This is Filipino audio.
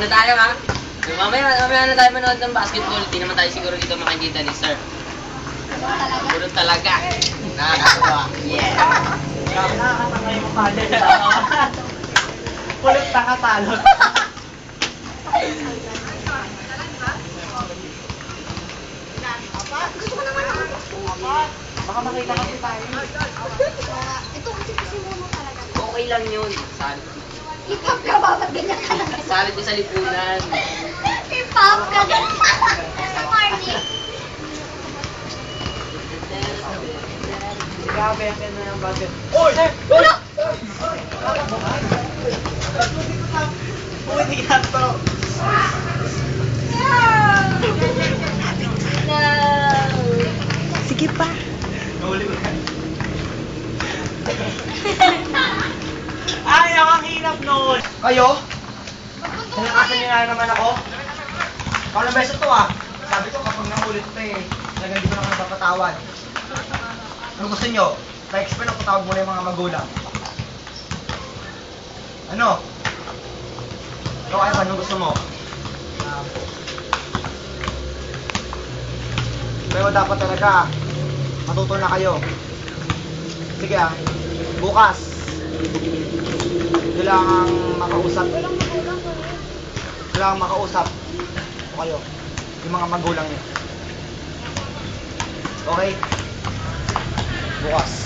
Puro tayo, ha? Mamaya na tayo manood ng basketball. Di naman tayo siguro dito makikita ni Sir. Puro talaga. Nakakatawa. Yeah. Grabe, nakakatanga yung mukha niya. Pulot nakatalot. Gusto ko naman ako. Baka makita kasi tayo. Ito kasi mono talaga. Okay lang yun. Salad. Hip-hop ka ba? Ba't ganyan ka lang? Salad ko sa lipunan. Hip-hop ka din. Sa morning. Grabe, ang ganda ng budget. Oy! Ulo! Pwede ka to. No! Sige pa. Nahuli mo yan. Ay, ang hirap noon. Kayo? Nalakasan niyo na naman ako? Paano beso to ah? Sabi ko kapag nahulit pa eh, talagang di ko na kayo papatawad. Ano gusto nyo? Pa-explain o patawag muna yung mga magulang? Ano? Ikaw Ivan, anong gusto mo? Pero dapat talaga, matuto na kayo. Sige ah, bukas. Kailangang makausap. Kailangang makausap o kayo, yung mga magulang niyo. Okay? Bukas.